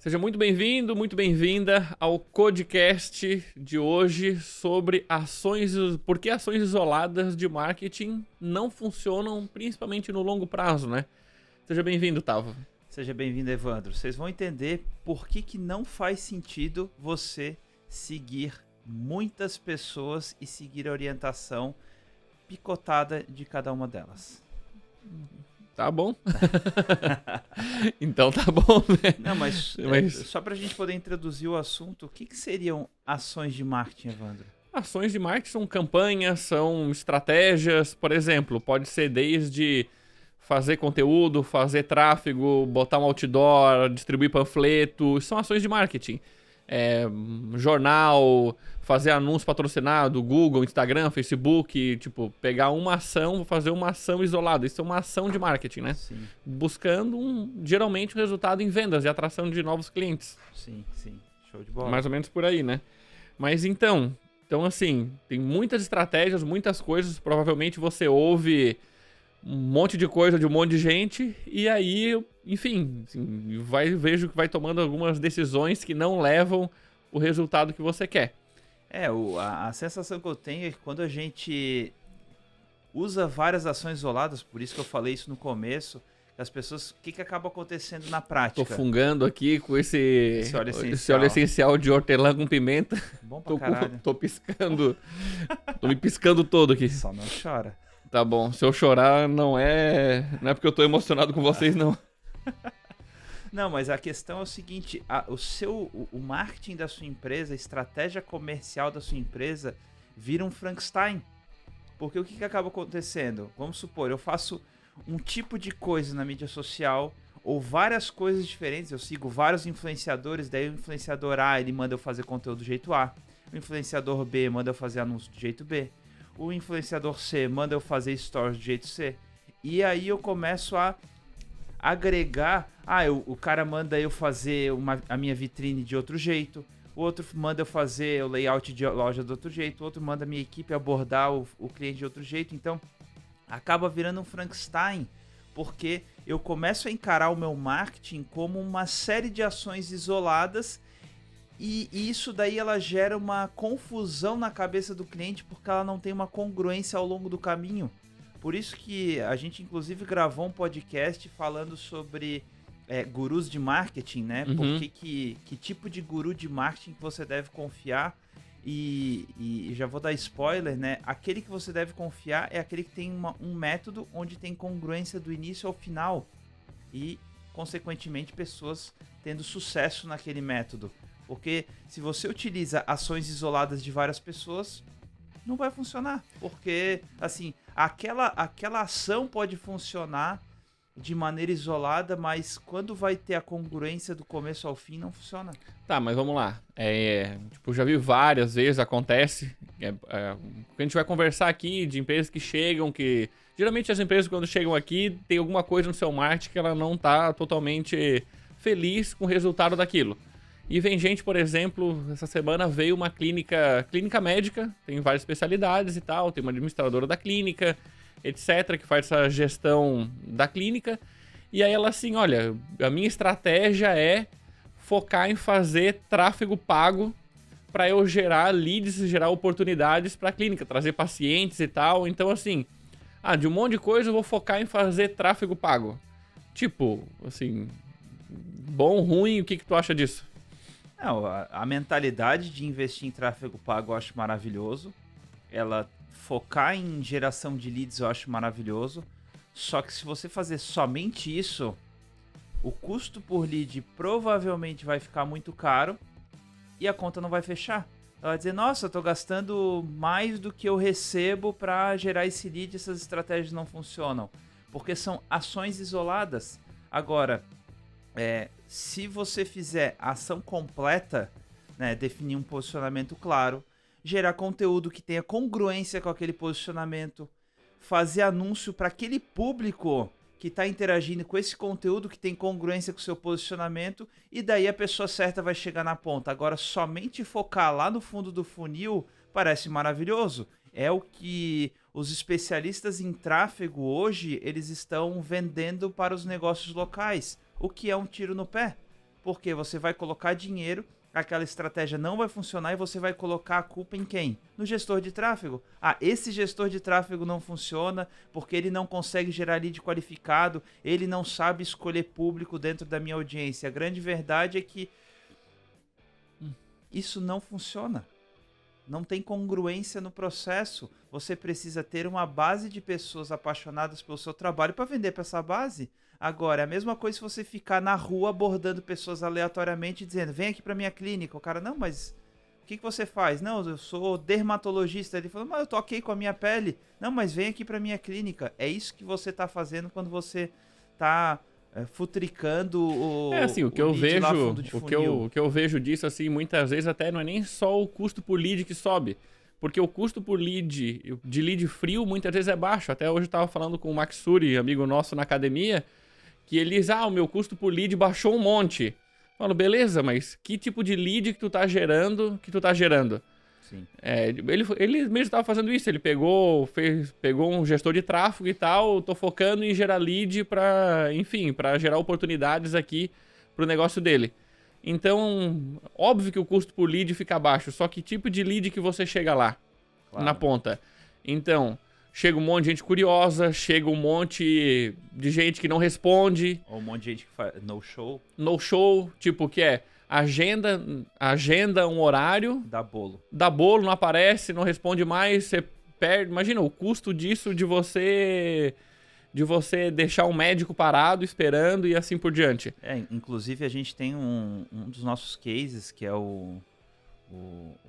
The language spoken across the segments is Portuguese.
Seja muito bem-vindo, muito bem-vinda ao podcast de hoje sobre por que ações isoladas de marketing não funcionam, principalmente no longo prazo, né? Seja bem-vindo, Tava. Seja bem-vindo, Evandro. Vocês vão entender por que não faz sentido você seguir muitas pessoas e seguir a orientação picotada de cada uma delas. Tá bom. Então tá bom, né? Não, mas só pra gente poder introduzir o assunto, o que seriam ações de marketing, Evandro? Ações de marketing são campanhas, são estratégias, por exemplo, pode ser desde fazer conteúdo, fazer tráfego, botar um outdoor, distribuir panfleto, são ações de marketing. Jornal, fazer anúncio patrocinado, Google, Instagram, Facebook, tipo, pegar uma ação, fazer uma ação isolada. Isso é uma ação de marketing, né? Sim. Buscando, geralmente, um resultado em vendas e atração de novos clientes. Sim. Show de bola. Mais ou menos por aí, né? Mas então assim, tem muitas estratégias, muitas coisas, provavelmente você ouve um monte de coisa de um monte de gente e aí, enfim, assim, vejo que vai tomando algumas decisões que não levam o resultado que você quer. A sensação que eu tenho é que quando a gente usa várias ações isoladas, por isso que eu falei isso no começo, as pessoas, o que acaba acontecendo na prática? Tô fungando aqui com esse óleo essencial de hortelã com pimenta. Bom pra caralho. Tô piscando, tô me piscando todo aqui. Só não chora. Tá bom, se eu chorar não é porque eu tô emocionado com vocês, não. Não, mas a questão é o seguinte, o marketing da sua empresa, a estratégia comercial da sua empresa vira um Frankenstein. Porque o que acaba acontecendo? Vamos supor, eu faço um tipo de coisa na mídia social ou várias coisas diferentes, eu sigo vários influenciadores, daí o influenciador A, ele manda eu fazer conteúdo do jeito A, o influenciador B manda eu fazer anúncio do jeito B, o influenciador C manda eu fazer stories do jeito C, e aí eu começo a agregar, o cara manda eu fazer a minha vitrine de outro jeito, o outro manda eu fazer o layout de loja de outro jeito, o outro manda a minha equipe abordar o cliente de outro jeito, então acaba virando um Frankenstein, porque eu começo a encarar o meu marketing como uma série de ações isoladas e isso daí ela gera uma confusão na cabeça do cliente porque ela não tem uma congruência ao longo do caminho. Por isso que a gente inclusive gravou um podcast falando sobre gurus de marketing, né? Uhum. Porque que tipo de guru de marketing que você deve confiar. E já vou dar spoiler, né? Aquele que você deve confiar é aquele que tem um método onde tem congruência do início ao final e, consequentemente, pessoas tendo sucesso naquele método. Porque se você utiliza ações isoladas de várias pessoas, não vai funcionar. Porque, assim, aquela ação pode funcionar de maneira isolada, mas quando vai ter a congruência do começo ao fim, não funciona. Tá, mas vamos lá. Já vi várias vezes, acontece. A gente vai conversar aqui de empresas que chegam, que... Geralmente as empresas quando chegam aqui, tem alguma coisa no seu marketing que ela não tá totalmente feliz com o resultado daquilo. E vem gente, por exemplo, essa semana veio uma clínica médica, tem várias especialidades e tal, tem uma administradora da clínica, etc, que faz essa gestão da clínica. E aí ela assim, olha, a minha estratégia é focar em fazer tráfego pago para eu gerar leads, gerar oportunidades para a clínica, trazer pacientes e tal. Então assim, de um monte de coisa eu vou focar em fazer tráfego pago. Tipo, assim, bom, ruim, o que tu acha disso? Não, a mentalidade de investir em tráfego pago eu acho maravilhoso. Ela focar em geração de leads eu acho maravilhoso. Só que se você fazer somente isso, o custo por lead provavelmente vai ficar muito caro e a conta não vai fechar. Ela vai dizer, nossa, eu tô gastando mais do que eu recebo para gerar esse lead, essas estratégias não funcionam. Porque são ações isoladas. Agora, se você fizer a ação completa, né, definir um posicionamento claro, gerar conteúdo que tenha congruência com aquele posicionamento, fazer anúncio para aquele público que está interagindo com esse conteúdo que tem congruência com o seu posicionamento, e daí a pessoa certa vai chegar na ponta. Agora, somente focar lá no fundo do funil parece maravilhoso. É o que os especialistas em tráfego hoje, eles estão vendendo para os negócios locais, o que é um tiro no pé. Porque você vai colocar dinheiro, aquela estratégia não vai funcionar e você vai colocar a culpa em quem? No gestor de tráfego. Ah, esse gestor de tráfego não funciona porque ele não consegue gerar lead qualificado, ele não sabe escolher público dentro da minha audiência. A grande verdade é que isso não funciona. Não tem congruência no processo. Você precisa ter uma base de pessoas apaixonadas pelo seu trabalho para vender para essa base. Agora, é a mesma coisa se você ficar na rua abordando pessoas aleatoriamente dizendo, vem aqui para minha clínica. O cara, não, mas o que você faz? Não, eu sou dermatologista. Ele falou, mas eu tô ok com a minha pele. Não, mas vem aqui para minha clínica. É isso que você tá fazendo quando você tá futricando o que eu vejo, o que eu vejo disso, assim, muitas vezes até não é nem só o custo por lead que sobe, porque o custo por lead, de lead frio, muitas vezes é baixo. Até hoje eu tava falando com o Max Suri, amigo nosso na academia, que ele diz, o meu custo por lead baixou um monte. Eu falo, beleza, mas que tipo de lead que tu tá gerando, Sim. Ele mesmo estava fazendo isso, ele pegou um gestor de tráfego e tal, tô focando em gerar lead para gerar oportunidades aqui pro negócio dele. Então, óbvio que o custo por lead fica baixo, só que tipo de lead que você chega lá, na ponta. Então, chega um monte de gente curiosa, chega um monte de gente que não responde. Ou um monte de gente que faz no-show. No-show, tipo, que é... Agenda um horário. Dá bolo, não aparece, não responde mais, você perde. Imagina o custo disso de você deixar um médico parado, esperando e assim por diante. Inclusive a gente tem um dos nossos cases, que é o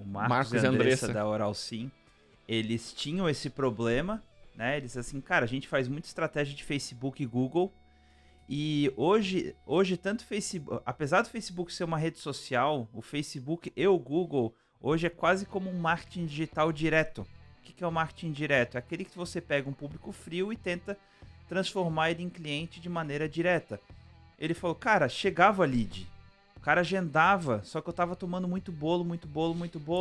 Marcos e Andressa da Oral Sim. Eles tinham esse problema, né? Eles assim, cara, a gente faz muita estratégia de Facebook e Google. E hoje tanto Facebook, apesar do Facebook ser uma rede social, o Facebook e o Google hoje é quase como um marketing digital direto. O que é o marketing direto? É aquele que você pega um público frio e tenta transformar ele em cliente de maneira direta. Ele falou, cara, chegava lead, o cara agendava, só que eu tava tomando muito bolo.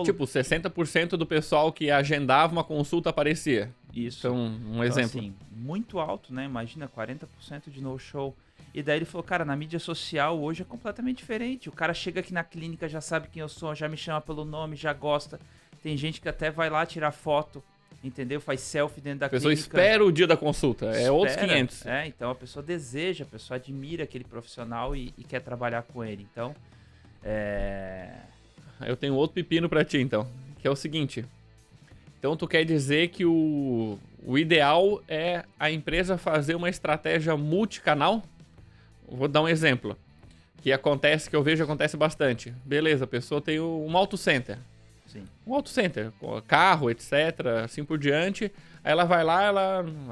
Tipo, 60% do pessoal que agendava uma consulta aparecia. Isso. Então, um exemplo. Assim, muito alto, né? Imagina, 40% de no-show. E daí ele falou, cara, na mídia social hoje é completamente diferente. O cara chega aqui na clínica, já sabe quem eu sou, já me chama pelo nome, já gosta. Tem gente que até vai lá tirar foto, entendeu? Faz selfie dentro da clínica. A pessoa espera o dia da consulta, outros 500. Então a pessoa deseja, a pessoa admira aquele profissional e quer trabalhar com ele. Então, Eu tenho outro pepino pra ti, então, que é o seguinte... Então, tu quer dizer que o ideal é a empresa fazer uma estratégia multicanal? Vou dar um exemplo. Que eu vejo acontece bastante. Beleza, a pessoa tem um auto center. Sim. Um auto center, carro, etc, assim por diante. Aí ela vai lá,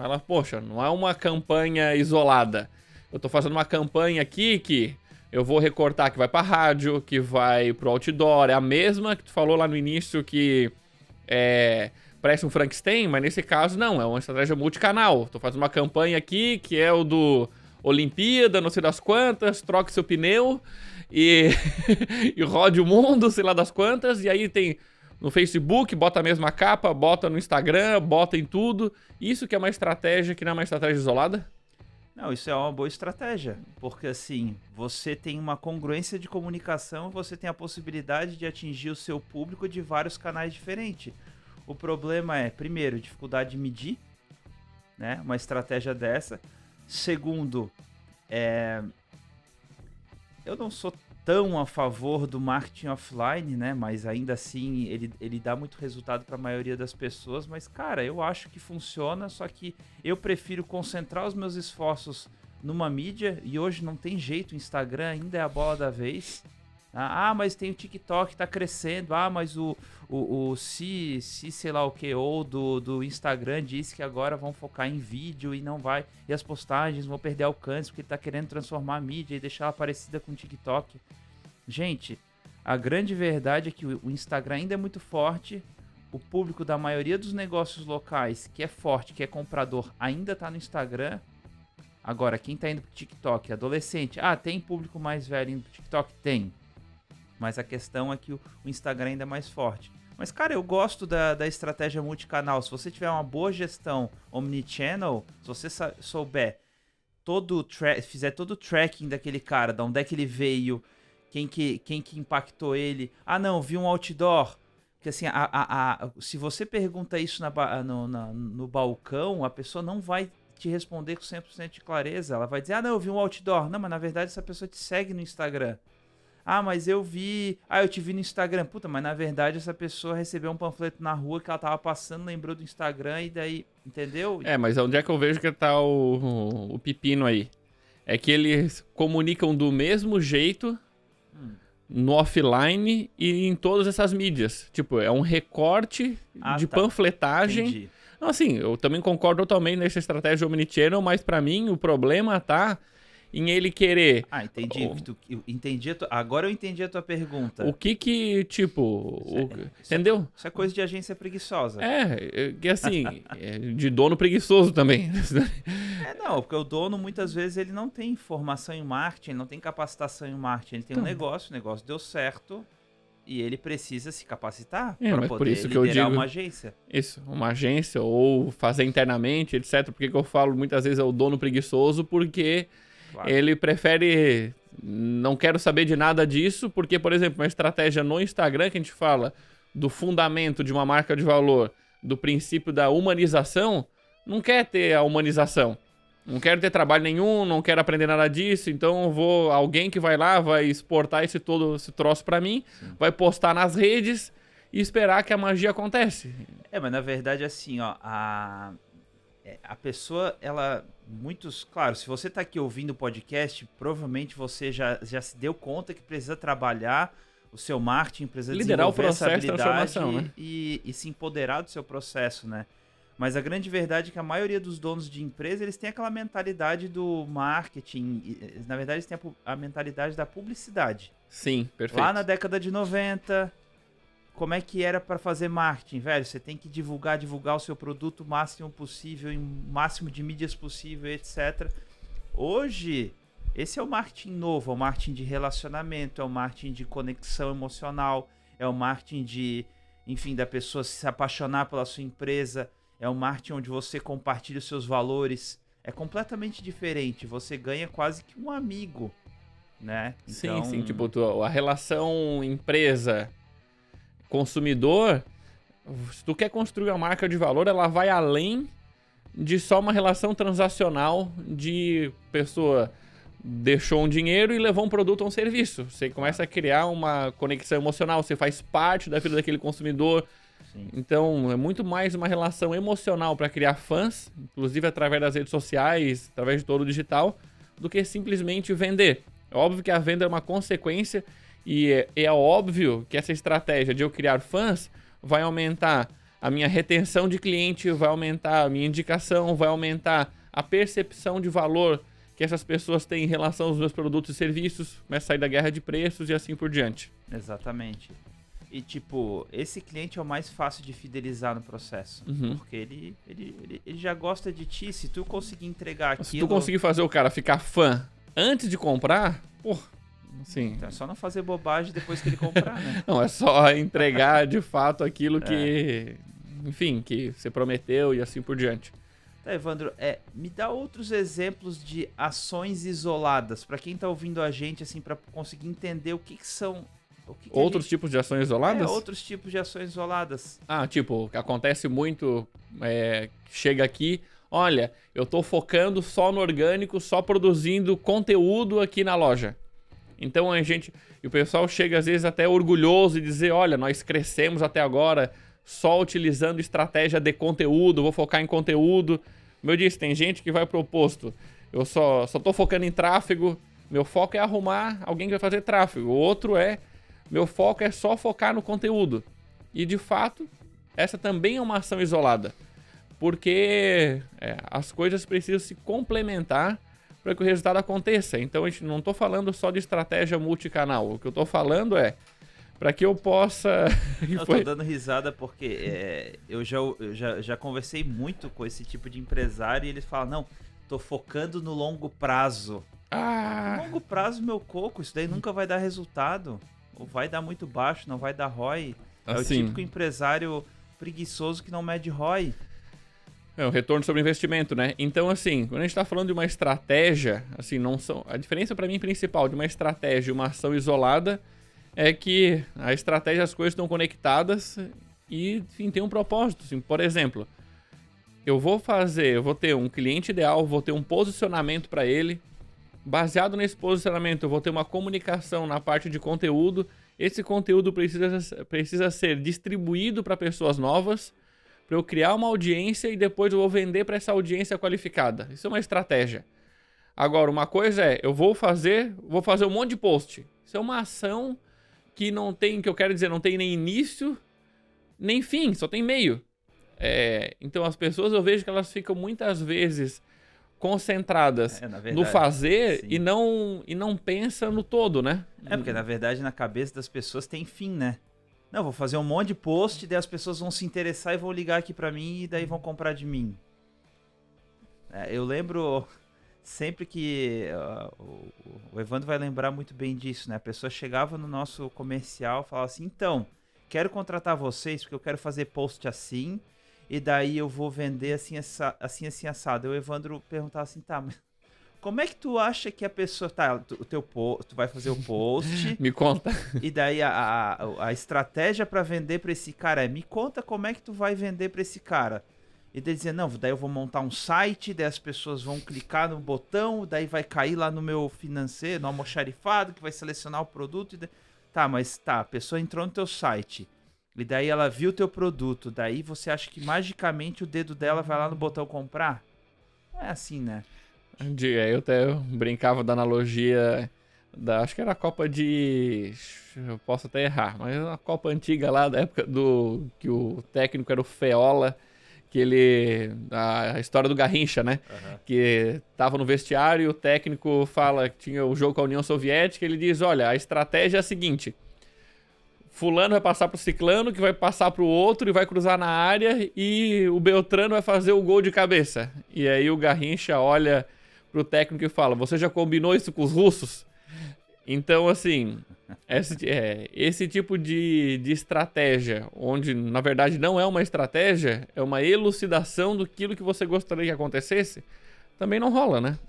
ela poxa, não é uma campanha isolada. Eu tô fazendo uma campanha aqui que eu vou recortar que vai pra rádio, que vai pro outdoor. É a mesma que tu falou lá no início que... parece um Frankenstein, mas nesse caso não, é uma estratégia multicanal. Tô fazendo uma campanha aqui que é o do Olimpíada, não sei das quantas, troque seu pneu e, e rode o mundo, sei lá das quantas, e aí tem no Facebook, bota a mesma capa, bota no Instagram, bota em tudo. Isso que é uma estratégia que não é uma estratégia isolada? Não, isso é uma boa estratégia, porque assim, você tem uma congruência de comunicação, você tem a possibilidade de atingir o seu público de vários canais diferentes. O problema é, primeiro, dificuldade de medir, né? Uma estratégia dessa. Segundo, eu não sou tão a favor do marketing offline, né? Mas ainda assim ele dá muito resultado para a maioria das pessoas. Mas, cara, eu acho que funciona, só que eu prefiro concentrar os meus esforços numa mídia, e hoje não tem jeito, o Instagram ainda é a bola da vez. Mas tem o TikTok, tá crescendo. Mas sei lá o que, ou do Instagram disse que agora vão focar em vídeo e não vai. E as postagens vão perder alcance porque ele tá querendo transformar a mídia e deixar ela parecida com o TikTok. Gente, a grande verdade é que o Instagram ainda é muito forte. O público da maioria dos negócios locais que é forte, que é comprador, ainda tá no Instagram. Agora, quem tá indo pro TikTok, adolescente, tem público mais velho indo pro TikTok? Tem. Mas a questão é que o Instagram ainda é mais forte. Mas, cara, eu gosto da estratégia multicanal. Se você tiver uma boa gestão omnichannel, se você souber fizer todo o tracking daquele cara, de onde é que ele veio, quem que impactou ele. Ah, não, vi um outdoor. Porque assim, se você pergunta isso no balcão, a pessoa não vai te responder com 100% de clareza. Ela vai dizer, ah, não, eu vi um outdoor. Não, mas na verdade essa pessoa te segue no Instagram. Ah, mas eu te vi no Instagram. Puta, mas na verdade essa pessoa recebeu um panfleto na rua que ela tava passando, lembrou do Instagram e daí, entendeu? Mas onde é que eu vejo que tá o pepino aí? É que eles comunicam do mesmo jeito no offline e em todas essas mídias. Tipo, é um recorte de panfletagem. Entendi. Não, assim, eu também concordo totalmente nessa estratégia omnichannel, mas pra mim o problema tá em ele querer... Ah, entendi. Agora eu entendi a tua pergunta. O que tipo... entendeu? Isso é coisa de agência preguiçosa. Que assim, de dono preguiçoso também. Não, porque o dono muitas vezes ele não tem formação em marketing, não tem capacitação em marketing, ele tem um negócio, o negócio deu certo e ele precisa se capacitar para poder por isso que liderar eu digo, uma agência. Isso, uma agência ou fazer internamente, etc. Por que eu falo muitas vezes é o dono preguiçoso? Porque ele prefere... Não quero saber de nada disso, porque, por exemplo, uma estratégia no Instagram que a gente fala do fundamento de uma marca de valor, do princípio da humanização, não quer ter a humanização. Não quero ter trabalho nenhum, não quero aprender nada disso, então alguém que vai lá, vai exportar esse troço pra mim, vai postar nas redes e esperar que a magia acontece. Mas na verdade assim, ó, a pessoa, claro, se você tá aqui ouvindo o podcast, provavelmente você já se deu conta que precisa trabalhar o seu marketing, precisa liderar o processo de transformação, né? e se empoderar do seu processo, né? Mas a grande verdade é que a maioria dos donos de empresa, eles têm aquela mentalidade do marketing, na verdade eles têm a mentalidade da publicidade. Sim, perfeito. Lá na década de 90, como é que era para fazer marketing, velho? Você tem que divulgar o seu produto o máximo possível, em máximo de mídias possível, etc. Hoje, esse é o marketing novo, é o marketing de relacionamento, é o marketing de conexão emocional, é o marketing de, enfim, da pessoa se apaixonar pela sua empresa, é um marketing onde você compartilha os seus valores. É completamente diferente. Você ganha quase que um amigo, né? Então... Sim. Tipo, a relação empresa-consumidor, se tu quer construir uma marca de valor, ela vai além de só uma relação transacional de pessoa deixou um dinheiro e levou um produto ou um serviço. Você começa a criar uma conexão emocional, você faz parte da vida daquele consumidor. Sim. Então, é muito mais uma relação emocional para criar fãs, inclusive através das redes sociais, através de todo o digital, do que simplesmente vender. É óbvio que a venda é uma consequência e é óbvio que essa estratégia de eu criar fãs vai aumentar a minha retenção de cliente, vai aumentar a minha indicação, vai aumentar a percepção de valor que essas pessoas têm em relação aos meus produtos e serviços, começa a sair da guerra de preços e assim por diante. Exatamente. E, tipo, esse cliente é o mais fácil de fidelizar no processo. Porque ele já gosta de ti. Se tu conseguir entregar aquilo... Se tu conseguir fazer o cara ficar fã antes de comprar, assim... Então é só não fazer bobagem depois que ele comprar, né? Não, é só entregar de fato aquilo que... Enfim, que você prometeu e assim por diante. Tá, Evandro, me dá outros exemplos de ações isoladas. Pra quem tá ouvindo a gente, assim, pra conseguir entender o que são... Outros tipos de ações isoladas? Outros tipos de ações isoladas. Tipo, acontece muito, chega aqui, olha, eu tô focando só no orgânico, só produzindo conteúdo aqui na loja. Então o pessoal chega às vezes até orgulhoso e dizer, olha, nós crescemos até agora só utilizando estratégia de conteúdo, vou focar em conteúdo. Como eu disse, tem gente que vai pro oposto. Eu só tô focando em tráfego, meu foco é arrumar alguém que vai fazer tráfego. O outro meu foco é só focar no conteúdo. E, de fato, essa também é uma ação isolada. Porque as coisas precisam se complementar para que o resultado aconteça. Então, a gente não estou falando só de estratégia multicanal. O que eu estou falando é para que eu possa... Eu tô dando risada porque eu já conversei muito com esse tipo de empresário e eles falam, não, tô focando no longo prazo. No longo prazo, meu coco, isso daí nunca vai dar resultado. Ou vai dar muito baixo, não vai dar ROI. É o típico empresário preguiçoso que não mede ROI. É o retorno sobre investimento, né? Então, assim, quando a gente tá falando de uma estratégia, assim, não são... A diferença para mim principal de uma estratégia e uma ação isolada é que a estratégia, as coisas estão conectadas e, enfim, tem um propósito. Assim, por exemplo, eu vou ter um cliente ideal, vou ter um posicionamento para ele. Baseado nesse posicionamento, eu vou ter uma comunicação na parte de conteúdo. Esse conteúdo precisa ser distribuído para pessoas novas, para eu criar uma audiência e depois eu vou vender para essa audiência qualificada. Isso é uma estratégia. Agora, uma coisa é, eu vou fazer um monte de post. Isso é uma ação que não tem, que eu quero dizer, não tem nem início, nem fim, só tem meio. Então as pessoas, eu vejo que elas ficam muitas vezes concentradas verdade, no fazer e não pensam no todo, né? Porque na verdade na cabeça das pessoas tem fim, né? Não, vou fazer um monte de post, daí as pessoas vão se interessar e vão ligar aqui pra mim e daí vão comprar de mim. Eu lembro sempre que o Evandro vai lembrar muito bem disso, né? A pessoa chegava no nosso comercial e falava assim, então, quero contratar vocês porque eu quero fazer post assim e daí eu vou vender assim assado. O Evandro perguntava assim, tá, mas como é que tu acha que a pessoa... Tá, tu vai fazer o post... Me conta. E daí a estratégia pra vender pra esse cara me conta como é que tu vai vender pra esse cara. E daí dizia, não, daí eu vou montar um site, daí as pessoas vão clicar no botão, daí vai cair lá no meu financeiro, no almoxarifado, que vai selecionar o produto. Tá, mas a pessoa entrou no teu site. E daí ela viu o teu produto. Daí você acha que magicamente o dedo dela vai lá no botão comprar? Não é assim, né? Eu até brincava da analogia acho que era a Copa eu posso até errar, mas a Copa antiga lá, da época que o técnico era o Feola, a história do Garrincha, né? Uhum. Que tava no vestiário e o técnico fala que tinha o jogo com a União Soviética, ele diz, olha, a estratégia é a seguinte, fulano vai passar pro ciclano, que vai passar pro outro e vai cruzar na área e o Beltrano vai fazer o gol de cabeça. E aí o Garrincha olha pro técnico e fala, você já combinou isso com os russos? Então, assim, esse tipo de estratégia, onde na verdade não é uma estratégia, é uma elucidação daquilo que você gostaria que acontecesse, também não rola, né?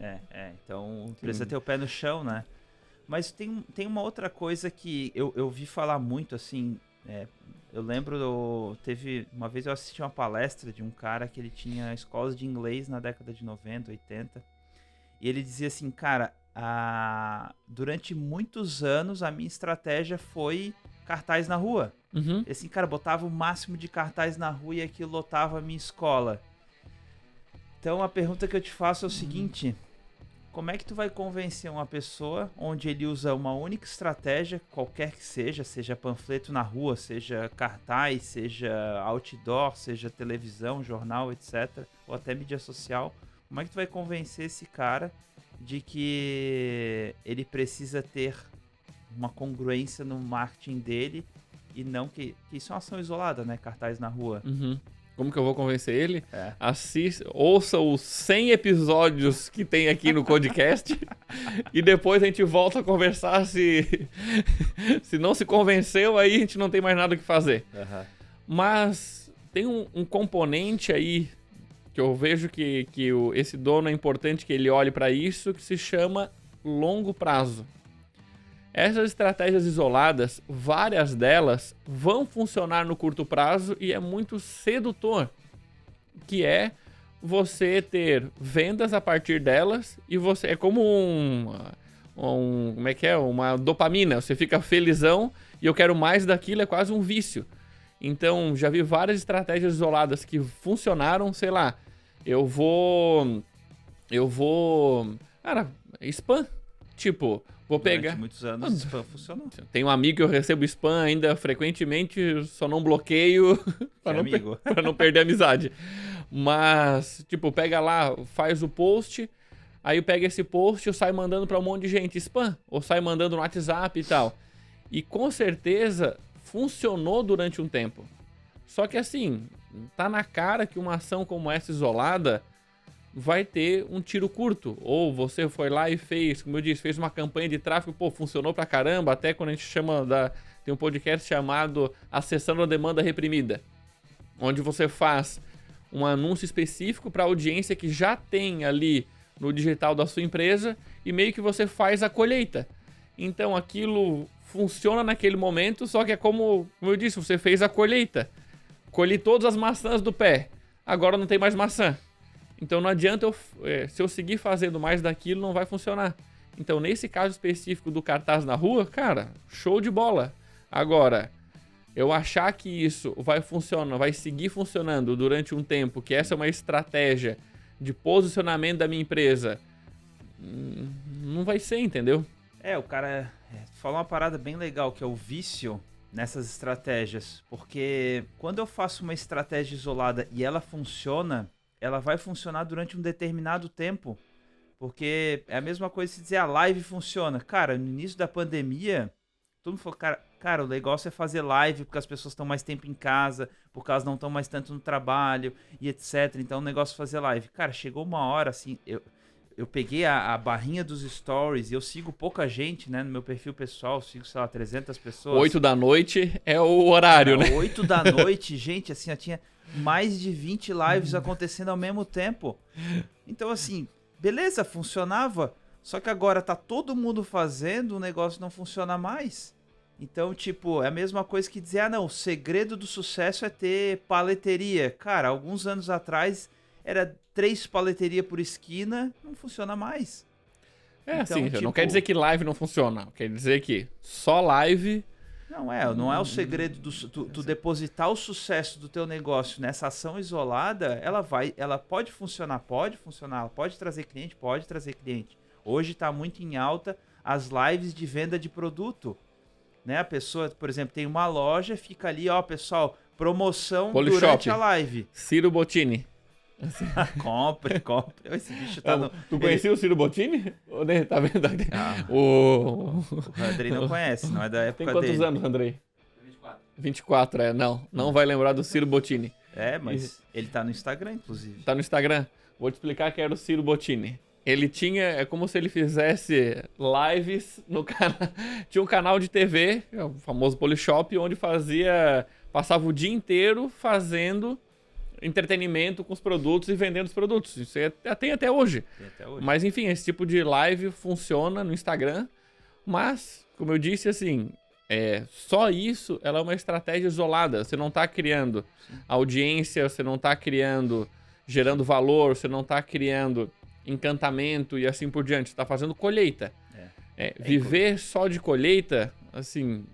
Então precisa ter o pé no chão, né? Mas tem uma outra coisa que eu vi falar muito, assim, eu lembro, uma vez eu assisti uma palestra de um cara que ele tinha escolas de inglês na década de 90, 80, e ele dizia assim, cara, durante muitos anos a minha estratégia foi cartaz na rua. Uhum. E assim, cara, botava o máximo de cartaz na rua e aquilo lotava a minha escola. Então a pergunta que eu te faço é o seguinte, como é que tu vai convencer uma pessoa onde ele usa uma única estratégia, qualquer que seja panfleto na rua, seja cartaz, seja outdoor, seja televisão, jornal, etc., ou até mídia social, como é que tu vai convencer esse cara de que ele precisa ter uma congruência no marketing dele e não que isso é uma ação isolada, né? Cartaz na rua. Uhum. Como que eu vou convencer ele? Ouça os 100 episódios que tem aqui no podcast e depois a gente volta a conversar se não se convenceu, aí a gente não tem mais nada o que fazer. Uhum. Mas tem um componente aí que eu vejo que esse dono é importante que ele olhe para isso, que se chama longo prazo. Essas estratégias isoladas, várias delas vão funcionar no curto prazo e é muito sedutor, que é você ter vendas a partir delas e você é como como é que é? Uma dopamina, você fica felizão e eu quero mais daquilo, é quase um vício. Então, já vi várias estratégias isoladas que funcionaram, sei lá, eu vou... Cara, spam. Tipo, vou pegar... Durante muitos anos, spam funcionou. Tem um amigo que eu recebo spam ainda frequentemente, só não bloqueio pra não perder a amizade. Mas, tipo, pega lá, faz o post, aí eu pego esse post e eu saio mandando pra um monte de gente spam, ou saio mandando no WhatsApp e tal. E com certeza funcionou durante um tempo. Só que assim, tá na cara que uma ação como essa isolada vai ter um tiro curto. Ou você foi lá e fez, como eu disse, fez uma campanha de tráfego, pô, funcionou pra caramba, até quando a gente tem um podcast chamado Acessando a Demanda Reprimida, onde você faz um anúncio específico para a audiência que já tem ali no digital da sua empresa e meio que você faz a colheita. Então aquilo funciona naquele momento, só que é como eu disse, você fez a colheita. Colhi todas as maçãs do pé, agora não tem mais maçã. Então não adianta se eu seguir fazendo mais daquilo, não vai funcionar. Então nesse caso específico do cartaz na rua, cara, show de bola. Agora, eu achar que isso vai funcionar, vai seguir funcionando durante um tempo, que essa é uma estratégia de posicionamento da minha empresa, não vai ser, entendeu? O cara falou uma parada bem legal, que é o vício nessas estratégias. Porque quando eu faço uma estratégia isolada e ela funciona, ela vai funcionar durante um determinado tempo. Porque é a mesma coisa se dizer a live funciona. Cara, no início da pandemia, todo mundo falou, cara, o negócio é fazer live porque as pessoas estão mais tempo em casa, porque elas não estão mais tanto no trabalho e etc. Então o negócio é fazer live. Cara, chegou uma hora assim, eu peguei a barrinha dos stories e eu sigo pouca gente, né? No meu perfil pessoal, eu sigo, sei lá, 300 pessoas. 8 da noite é o horário, né? 8 da noite, gente, assim, eu tinha mais de 20 lives acontecendo ao mesmo tempo. Então, assim, beleza, funcionava, só que agora tá todo mundo fazendo, o negócio não funciona mais. Então, tipo, é a mesma coisa que dizer, não, o segredo do sucesso é ter paleteria. Cara, alguns anos atrás era 3 paleterias por esquina, não funciona mais. Então, assim, tipo, não quer dizer que live não funciona, quer dizer que só live... Não é o segredo tu depositar o sucesso do teu negócio nessa ação isolada, ela pode funcionar, ela pode trazer cliente. Hoje está muito em alta as lives de venda de produto, né? A pessoa, por exemplo, tem uma loja, fica ali, ó, pessoal, promoção Polishop, durante a live. Ciro Bottini. compre. Esse bicho tá no... Tu conhecia o Ciro Bottini? Tá vendo? O Andrei não conhece, não é da época dele. Tem quantos anos, Andrei? 24, não vai lembrar do Ciro Bottini. Mas ele tá no Instagram, inclusive. Tá no Instagram. Vou te explicar que era o Ciro Bottini. Ele é como se ele fizesse lives no canal. Tinha um canal de TV, o famoso Polishop, onde passava o dia inteiro fazendo entretenimento com os produtos e vendendo os produtos. Isso tem até hoje. Mas enfim, esse tipo de live funciona no Instagram. Mas, como eu disse, assim, só isso ela é uma estratégia isolada. Você não está criando audiência, você não está gerando valor, você não está criando encantamento e assim por diante. Você está fazendo colheita. Viver só de colheita, assim,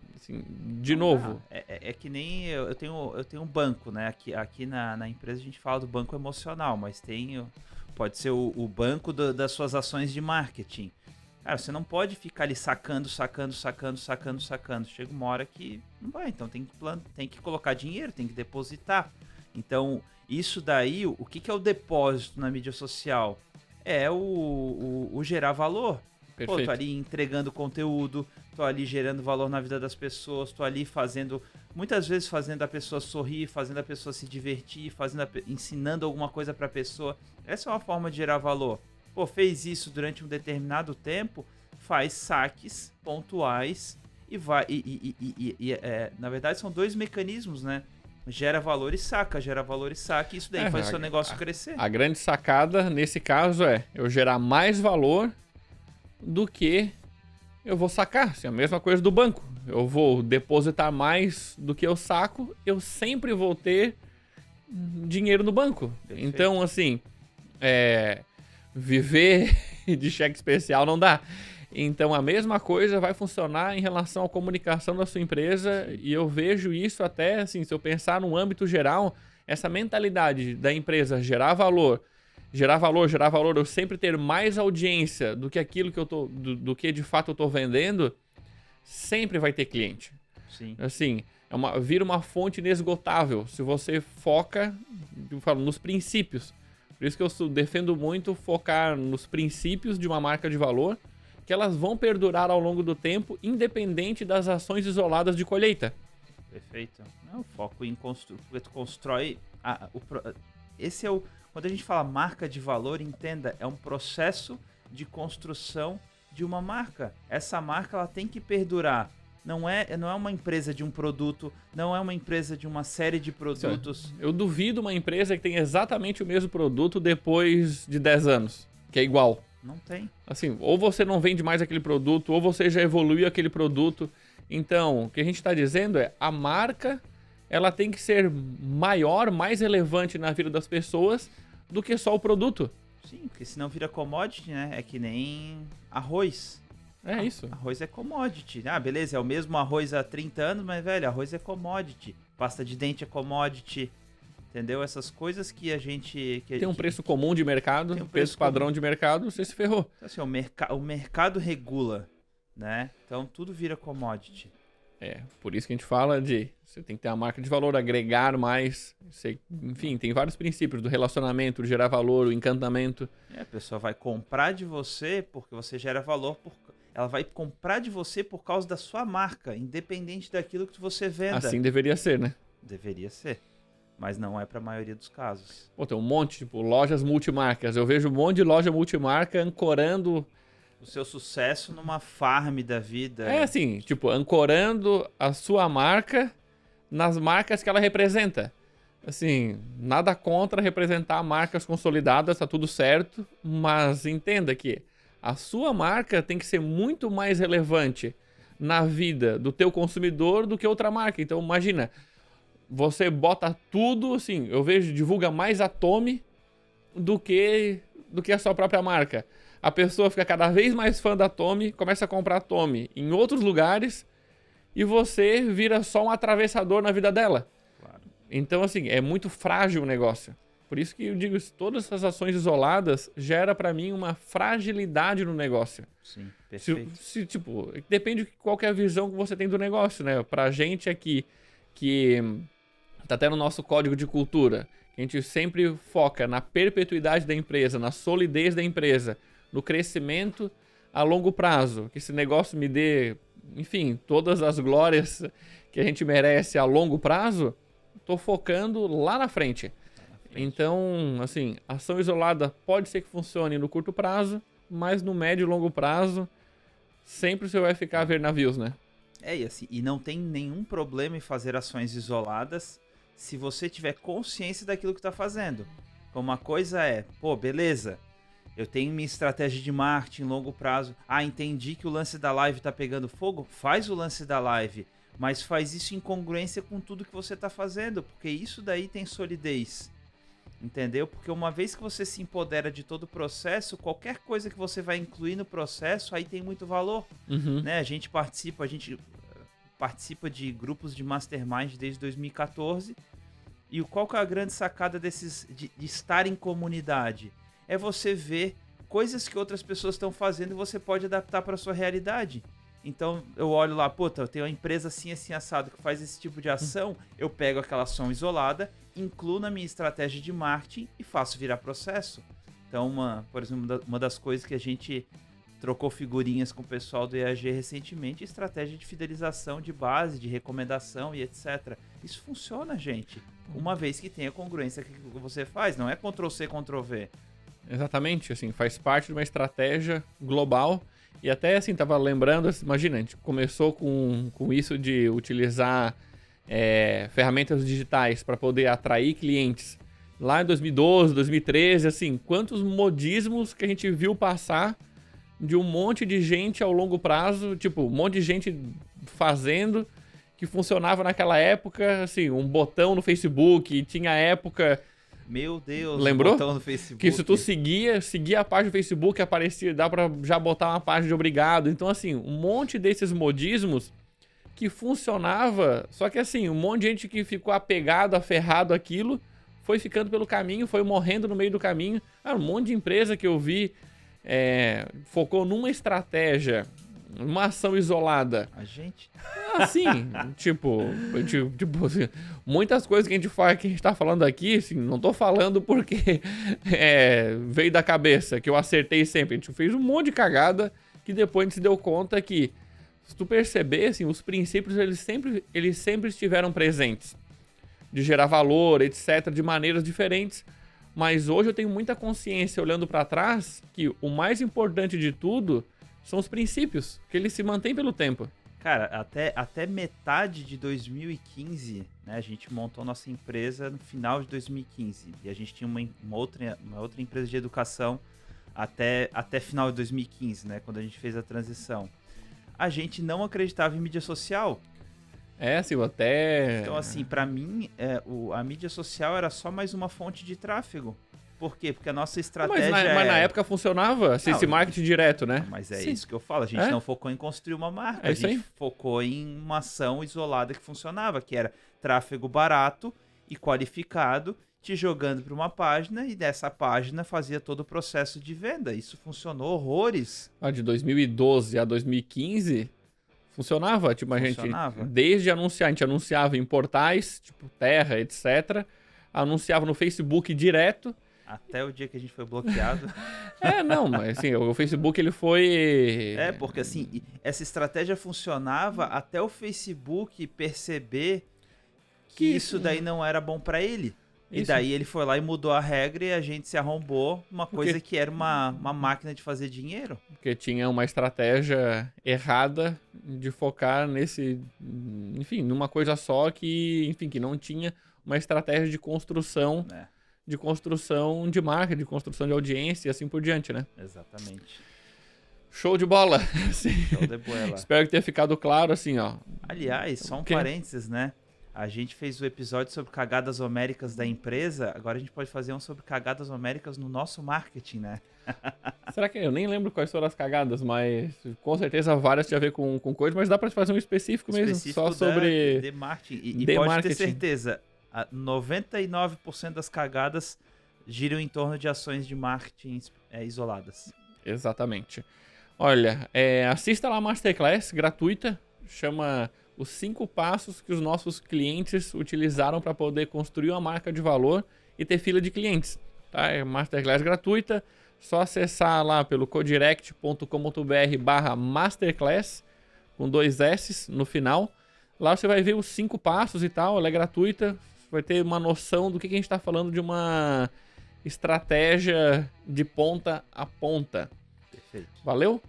de novo. É que nem eu tenho um banco, né? Aqui na empresa a gente fala do banco emocional, mas pode ser o banco das suas ações de marketing. Cara, você não pode ficar ali sacando. Chega uma hora que não vai, então tem que colocar dinheiro, tem que depositar. Então, isso daí, o que é o depósito na mídia social? É o gerar valor. Perfeito. Tô ali entregando conteúdo, tô ali gerando valor na vida das pessoas, tô ali muitas vezes fazendo a pessoa sorrir, fazendo a pessoa se divertir, ensinando alguma coisa pra pessoa. Essa é uma forma de gerar valor. Fez isso durante um determinado tempo, faz saques pontuais e vai. Na verdade, são 2 mecanismos, né? Gera valor e saca, e isso daí faz o seu negócio crescer. A grande sacada, nesse caso, é eu gerar mais valor do que eu vou sacar. Assim, a mesma coisa do banco. Eu vou depositar mais do que eu saco, eu sempre vou ter dinheiro no banco. Perfeito. Então, assim, viver de cheque especial não dá. Então, a mesma coisa vai funcionar em relação à comunicação da sua empresa. E eu vejo isso até, assim, se eu pensar no âmbito geral, essa mentalidade da empresa gerar valor, eu sempre ter mais audiência do que aquilo que do que de fato eu tô vendendo, sempre vai ter cliente. Sim. Assim, vira uma fonte inesgotável se você foca, eu falo, nos princípios. Por isso que eu defendo muito focar nos princípios de uma marca de valor, que elas vão perdurar ao longo do tempo, independente das ações isoladas de colheita. Perfeito. O foco em construir, porque tu constrói... Esse é quando a gente fala marca de valor, entenda, é um processo de construção de uma marca. Essa marca ela tem que perdurar Não é uma empresa de um produto, não é uma empresa de uma série de produtos. Eu duvido uma empresa que tem exatamente o mesmo produto depois de 10 anos, que é igual. Não tem. Assim, ou você não vende mais aquele produto, ou você já evoluiu aquele produto. Então, o que a gente está dizendo é, a marca, ela tem que ser maior, mais relevante na vida das pessoas do que só o produto. Sim, porque senão vira commodity, né? É que nem arroz. É isso. Arroz é commodity. Ah, beleza, é o mesmo arroz há 30 anos, mas, velho, arroz é commodity. Pasta de dente é commodity. Entendeu? Essas coisas que a gente... Tem um preço comum de mercado, tem um preço padrão de mercado, você se ferrou. Assim, o mercado regula, né? Então tudo vira commodity. É, por isso que a gente fala de... Você tem que ter uma marca de valor, agregar mais. Enfim, tem vários princípios do relacionamento, de gerar valor, o encantamento. A pessoa vai comprar de você porque você gera valor. Ela vai comprar de você por causa da sua marca, independente daquilo que você venda. Assim deveria ser, né? Deveria ser. Mas não é para a maioria dos casos. Pô, tem um monte, tipo, lojas multimarcas. Eu vejo um monte de loja multimarca ancorando... O seu sucesso numa farm da vida. É assim, tipo, ancorando a sua marca nas marcas que ela representa. Assim, nada contra representar marcas consolidadas, tá tudo certo, mas entenda que a sua marca tem que ser muito mais relevante na vida do teu consumidor do que outra marca. Então, imagina, você bota tudo, assim, eu vejo, divulga mais a Tommy do que a sua própria marca. A pessoa fica cada vez mais fã da Tommy, começa a comprar a Tommy em outros lugares e você vira só um atravessador na vida dela. Claro. Então, assim, é muito frágil o negócio. Por isso que eu digo, todas essas ações isoladas gera pra mim uma fragilidade no negócio. Sim, perfeito. Tipo, depende de qual que é a visão que você tem do negócio, né? Pra gente aqui, que tá até no nosso código de cultura, que a gente sempre foca na perpetuidade da empresa, na solidez da empresa, no crescimento a longo prazo, que esse negócio me dê, enfim, todas as glórias que a gente merece a longo prazo, tô focando lá na frente. Então, assim, ação isolada pode ser que funcione no curto prazo, mas no médio e longo prazo, sempre você vai ficar a ver navios, né? E assim, e não tem nenhum problema em fazer ações isoladas se você tiver consciência daquilo que tá fazendo. Uma coisa é, pô, beleza, eu tenho minha estratégia de marketing longo prazo. Ah, entendi que o lance da live tá pegando fogo? Faz o lance da live, mas faz isso em congruência com tudo que você tá fazendo, porque isso daí tem solidez. Entendeu? Porque uma vez que você se empodera de todo o processo, qualquer coisa que você vai incluir no processo, aí tem muito valor. Uhum. Né? A gente participa de grupos de mastermind desde 2014. E qual que é a grande sacada de estar em comunidade? É você ver coisas que outras pessoas estão fazendo e você pode adaptar para a sua realidade. Então eu olho lá, puta, eu tenho uma empresa assim, assim, assado que faz esse tipo de ação, eu pego aquela ação isolada, incluo na minha estratégia de marketing e faço virar processo. Então, por exemplo, uma das coisas que a gente trocou figurinhas com o pessoal do EAG recentemente, estratégia de fidelização de base, de recomendação e etc. Isso funciona, gente. Uma vez que tenha congruência com o que você faz, não é Ctrl+C, Ctrl+V. Exatamente, assim, faz parte de uma estratégia global. E até, assim, tava lembrando, imagina, a gente começou com isso de utilizar ferramentas digitais para poder atrair clientes. Lá em 2012, 2013, assim, quantos modismos que a gente viu passar de um monte de gente ao longo prazo, tipo, um monte de gente fazendo que funcionava naquela época, assim, um botão no Facebook, tinha época... Meu Deus, lembrou? Botão no Facebook. Que se tu seguia a página do Facebook, aparecia, dá pra já botar uma página de obrigado. Então, assim, um monte desses modismos que funcionava, só que assim, um monte de gente que ficou apegado, aferrado àquilo, foi ficando pelo caminho, foi morrendo no meio do caminho. Um monte de empresa que eu vi focou numa estratégia, uma ação isolada. A gente? Assim, tipo assim, muitas coisas que a gente tá falando aqui, assim, não tô falando porque veio da cabeça, que eu acertei sempre. A gente fez um monte de cagada que depois a gente se deu conta que, se tu perceber, assim, os princípios eles sempre estiveram presentes. De gerar valor, etc., de maneiras diferentes. Mas hoje eu tenho muita consciência, olhando para trás, que o mais importante de tudo são os princípios, que eles se mantêm pelo tempo. Cara, até metade de 2015, né? A gente montou nossa empresa no final de 2015. E a gente tinha uma outra empresa de educação até final de 2015, né? Quando a gente fez a transição. A gente não acreditava em mídia social. Assim, até... Então, assim, pra mim, a mídia social era só mais uma fonte de tráfego. Por quê? Porque a nossa estratégia mas na época funcionava esse marketing direto, né? Mas é Sim. isso que eu falo. A gente não focou em construir uma marca. É a isso gente aí. focou em uma ação isolada que funcionava, que era tráfego barato e qualificado, te jogando para uma página e dessa página fazia todo o processo de venda. Isso funcionou horrores. De 2012 a 2015... funcionava, tipo, Funcionava. a gente, desde anunciar, a gente anunciava em portais, tipo Terra, etc. Anunciava no Facebook direto. Até o dia que a gente foi bloqueado. Não, mas assim, o Facebook ele foi... Porque assim, essa estratégia funcionava até o Facebook perceber que isso daí não era bom para ele. E daí ele foi lá e mudou a regra e a gente se arrombou uma coisa que era uma máquina de fazer dinheiro. Porque tinha uma estratégia errada de focar enfim, numa coisa só que não tinha uma estratégia de construção, de marca, de construção de audiência e assim por diante, né? Exatamente. Show de bola! Show de bola. Espero que tenha ficado claro, assim, ó. Aliás, só um parênteses, né? A gente fez o episódio sobre cagadas homéricas da empresa, agora a gente pode fazer um sobre cagadas homéricas no nosso marketing, né? Será que eu nem lembro quais foram as cagadas, mas com certeza várias tinha a ver com coisa, mas dá pra fazer um específico mesmo, só sobre... de marketing. E pode marketing. ter certeza, 99% das cagadas giram em torno de ações de marketing isoladas. Exatamente. Olha, assista lá a Masterclass gratuita, chama... os 5 passos que os nossos clientes utilizaram para poder construir uma marca de valor e ter fila de clientes. Tá? É Masterclass gratuita, só acessar lá pelo codirect.com.br/masterclass, com 2 S no final. Lá você vai ver os 5 passos e tal, ela é gratuita, você vai ter uma noção do que a gente está falando de uma estratégia de ponta a ponta. Perfeito. Valeu?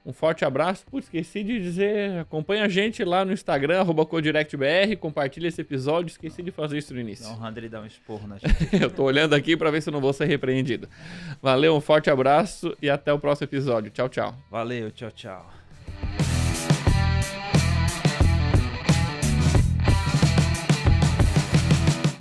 Um forte abraço. Esqueci de dizer, acompanha a gente lá no Instagram, @codirectbr, compartilha esse episódio, esqueci de fazer isso no início. Não, o Handley dá um esporro na gente. Eu tô olhando aqui para ver se eu não vou ser repreendido. Valeu, um forte abraço e até o próximo episódio. Tchau, tchau. Valeu, tchau, tchau.